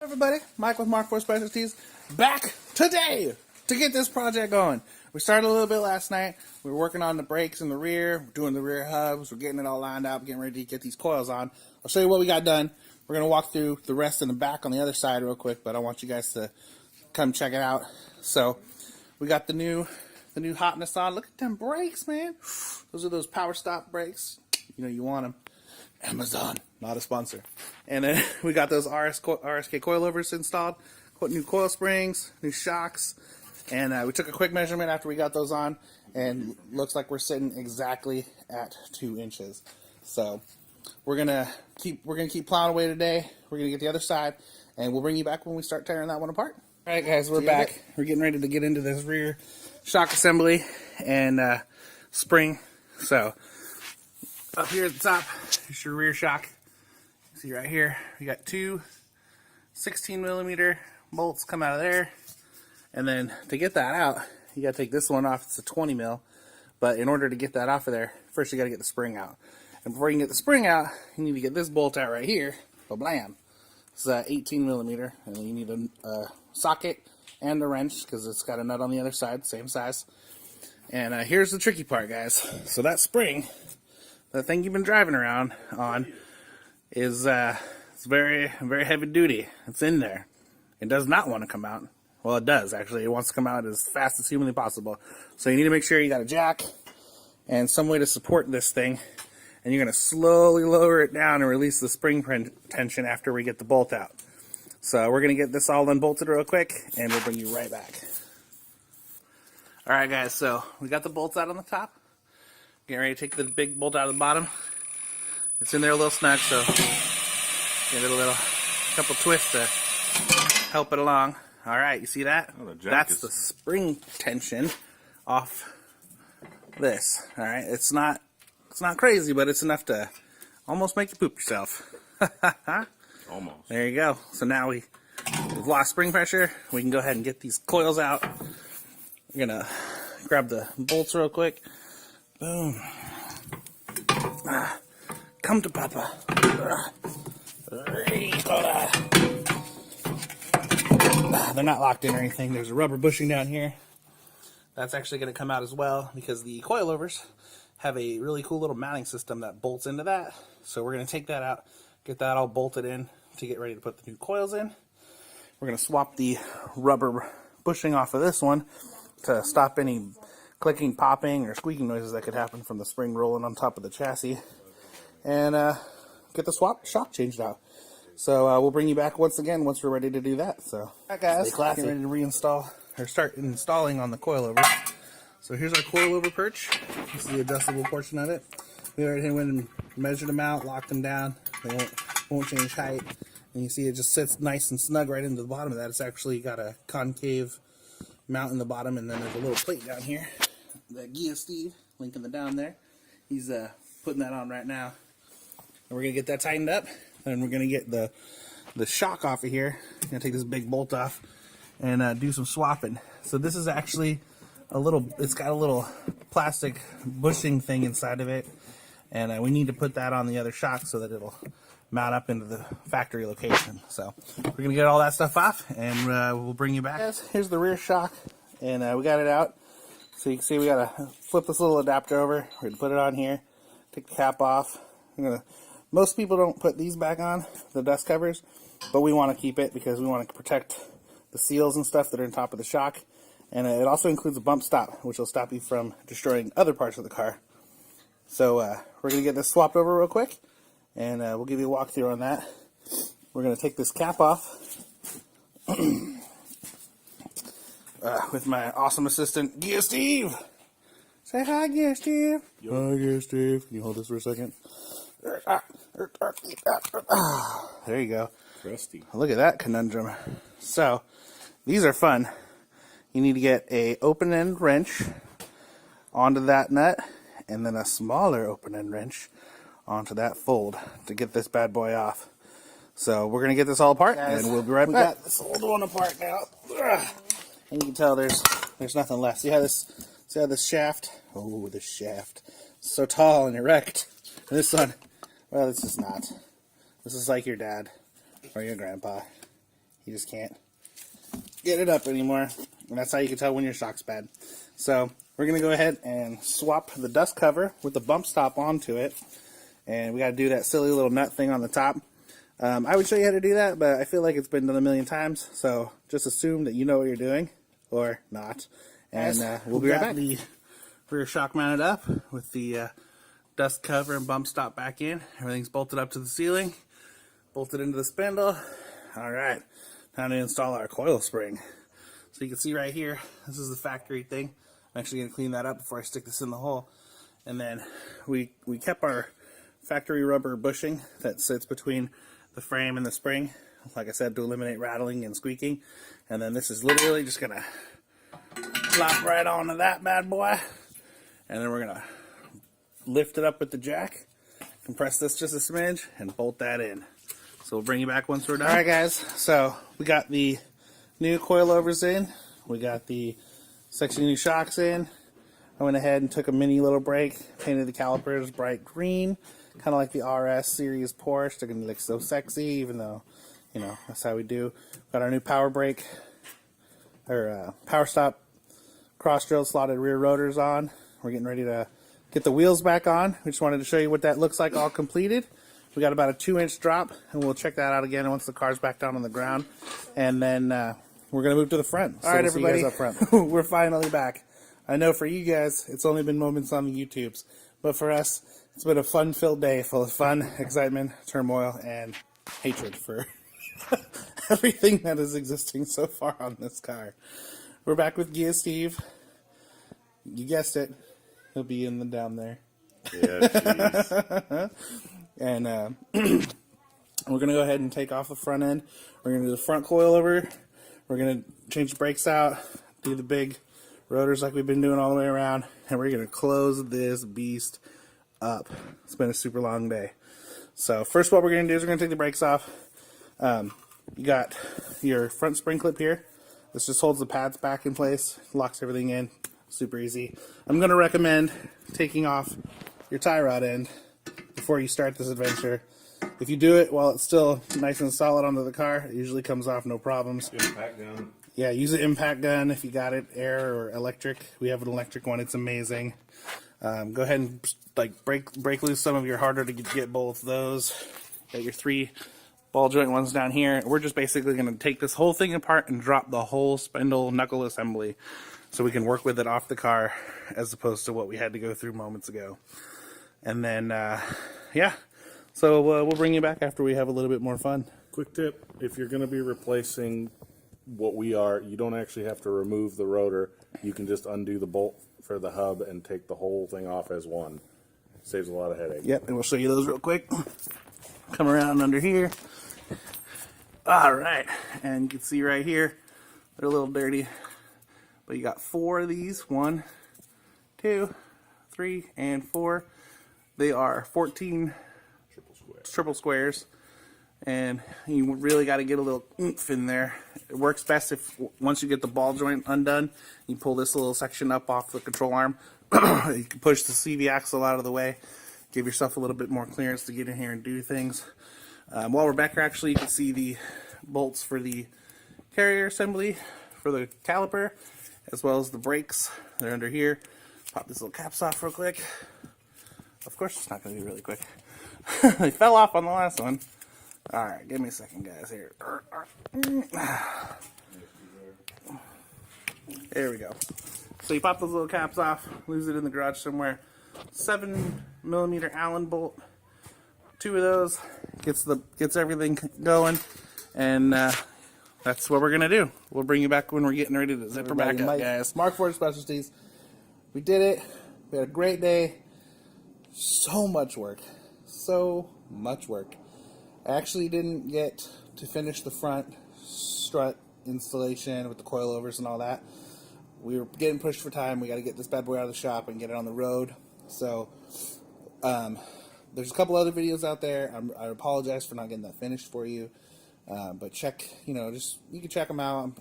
Everybody, Mike with mk5 Specialties, back today to get this project going. We started a little bit last night. We were working on the brakes in the rear, doing the rear hubs, we're getting it all lined up, getting ready to get these coils on. I'll show you what we got done. We're going to walk through the rest in the back on the other side real quick, but I want you guys to come check it out. So, we got the new hotness on. Look at them brakes, man. Those are those power stop brakes. You know you want them. Amazon, not a sponsor. And then we got those RSK coilovers installed, put new coil springs, new shocks, and we took a quick measurement after we got those on, and looks like we're sitting exactly at 2 inches. So we're gonna keep plowing away today. We're gonna get the other side, and we'll bring you back when we start tearing that one apart. All right, guys, we're back. We're getting ready to get into this rear shock assembly and spring. So up here at the top is your rear shock. See right here, we got two 16mm bolts come out of there. And then to get that out, you gotta take this one off. It's a 20mm. But in order to get that off of there, first you gotta get the spring out. And before you can get the spring out, you need to get this bolt out right here. Ba-blam. It's 18mm. And then you need a socket and a wrench because it's got a nut on the other side, same size. And here's the tricky part, guys. So that spring, the thing you've been driving around on, is it's very heavy duty. It's in there. It does not want to come out. Well, it does actually. It wants to come out as fast as humanly possible. So you need to make sure you got a jack and some way to support this thing. And you're going to slowly lower it down and release the spring tension after we get the bolt out. So we're going to get this all unbolted real quick, and we'll bring you right back. All right, guys. So we got the bolts out on the top. Getting ready to take the big bolt out of the bottom. It's in there a little snug, so give it a little couple twists to help it along. All right, you see that? Oh, that's the spring tension off this. All right, it's not crazy, but it's enough to almost make you poop yourself. Almost. There you go. So now we've lost spring pressure. We can go ahead and get these coils out. We're gonna grab the bolts real quick. Boom. Come to Papa. They're not locked in or anything. There's a rubber bushing down here. That's actually going to come out as well because the coilovers have a really cool little mounting system that bolts into that. So we're going to take that out, get that all bolted in to get ready to put the new coils in. We're going to swap the rubber bushing off of this one to stop any clicking, popping, or squeaking noises that could happen from the spring rolling on top of the chassis. And get the shock changed out. So we'll bring you back once again once we're ready to do that. So, all right, guys, get ready to reinstall or start installing on the coilover. So here's our coilover perch. This is the adjustable portion of it. We already went and measured them out, locked them down. They won't change height. And you see it just sits nice and snug right into the bottom of that. It's actually got a concave mount in the bottom, and then there's a little plate down here. That Gia Steve, linking the down there, he's putting that on right now. And we're gonna get that tightened up, and we're gonna get the shock off of here. I'm gonna take this big bolt off and do some swapping. So this is actually it's got a little plastic bushing thing inside of it, and we need to put that on the other shock so that it'll mount up into the factory location. So we're gonna get all that stuff off, and we'll bring you back. Here's the rear shock, and we got it out. So you can see we gotta flip this little adapter over. We're gonna put it on here, take the cap off. Most people don't put these back on, the dust covers, but we want to keep it because we want to protect the seals and stuff that are on top of the shock. And it also includes a bump stop, which will stop you from destroying other parts of the car. So we're going to get this swapped over real quick, and we'll give you a walkthrough on that. We're going to take this cap off with my awesome assistant, Gia Steve. Say hi, Gia Steve. Hi, Gia Steve. Can you hold this for a second? There you go. Crusty. Look at that conundrum. So, these are fun. You need to get a open-end wrench onto that nut, and then a smaller open-end wrench onto that fold to get this bad boy off. So, we're going to get this all apart, and we'll be right back. We got this old one apart now. And you can tell there's nothing left. See how this shaft? Oh, this shaft. So tall and erect. And this one, well, this is not. This is like your dad or your grandpa. You just can't get it up anymore. And that's how you can tell when your shock's bad. So we're going to go ahead and swap the dust cover with the bump stop onto it. And we got to do that silly little nut thing on the top. I would show you how to do that, but I feel like it's been done a million times. So just assume that you know what you're doing, or not. And we'll be right back. The rear shock mounted up with the dust cover and bump stop back in. Everything's bolted up to the ceiling, bolted into the spindle. All right, time to install our coil spring. So you can see right here, this is the factory thing. I'm actually going to clean that up before I stick this in the hole. And then we kept our factory rubber bushing that sits between the frame and the spring, like I said, to eliminate rattling and squeaking. And then this is literally just going to plop right onto that bad boy. And then we're going to lift it up with the jack, compress this just a smidge, and bolt that in. So we'll bring you back once we're done. Alright guys, so we got the new coilovers in. We got the section new shocks in. I went ahead and took a mini little brake, painted the calipers bright green, kind of like the RS series Porsche. They're going to look so sexy, even though, you know, that's how we do. Got our new power brake, or power stop cross drill slotted rear rotors on. We're getting ready to get the wheels back on. We just wanted to show you what that looks like all completed. We got about a 2-inch drop, and we'll check that out again once the car's back down on the ground. And then we're going to move to the front. All right, everybody, up front. We're finally back. I know for you guys, it's only been moments on the YouTubes, but for us, it's been a fun-filled day full of fun, excitement, turmoil, and hatred for everything that is existing so far on this car. We're back with Gia Steve. You guessed it. He'll be in the down there. Yeah, and we're going to go ahead and take off the front end. We're going to do the front coilover. We're going to change the brakes out, do the big rotors like we've been doing all the way around, and we're going to close this beast up. It's been a super long day. So first what we're going to do is we're going to take the brakes off. You got your front spring clip here. This just holds the pads back in place, locks everything in. Super easy. I'm going to recommend taking off your tie rod end before you start this adventure. If you do it while it's still nice and solid onto the car, it usually comes off no problems. Impact gun. Yeah, use an impact gun if you got it, air or electric. We have an electric one. It's amazing. Go ahead and like break loose some of your harder to get both those. Got your 3 ball joint ones down here. We're just basically going to take this whole thing apart and drop the whole spindle knuckle assembly so we can work with it off the car as opposed to what we had to go through moments ago. And then, yeah, so we'll bring you back after we have a little bit more fun. Quick tip, if you're going to be replacing what we are, you don't actually have to remove the rotor. You can just undo the bolt for the hub and take the whole thing off as one. Saves a lot of headache. Yep, and we'll show you those real quick. Come around under here. All right, and you can see right here, they're a little dirty, but you got 4 of these. 1, 2, 3, and 4. They are 14 triple squares, and you really got to get a little oomph in there. It works best if once you get the ball joint undone, you pull this little section up off the control arm. You can push the CV axle out of the way, give yourself a little bit more clearance to get in here and do things. While we're back here, actually, you can see the bolts for the carrier assembly for the caliper, as well as the brakes. They're under here. Pop these little caps off real quick. Of course, it's not going to be really quick. They fell off on the last one. Alright, give me a second, guys. Here. There we go. So you pop those little caps off, lose it in the garage somewhere. 7mm Allen bolt. 2 of those gets everything going, and that's what we're gonna do. We'll bring you back when we're getting ready to zip her back up, guys. Mark IV Specialties. We did it. We had a great day. So much work. So much work. I actually didn't get to finish the front strut installation with the coilovers and all that. We were getting pushed for time. We got to get this bad boy out of the shop and get it on the road. So, there's a couple other videos out there. I apologize for not getting that finished for you. But check, you can check them out.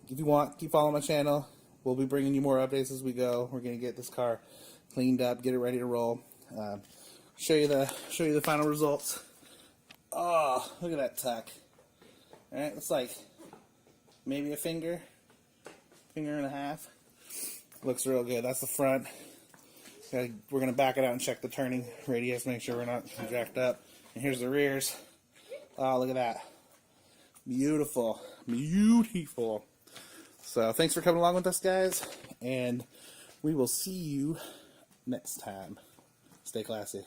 If you want, keep following my channel. We'll be bringing you more updates as we go. We're going to get this car cleaned up, get it ready to roll. Show you the final results. Oh, look at that tuck. Alright, it's like maybe a finger and a half. Looks real good. That's the front. We're going to back it out and check the turning radius, make sure we're not jacked up. And here's the rears. Oh, look at that. Beautiful. Beautiful. So thanks for coming along with us, guys. And we will see you next time. Stay classy.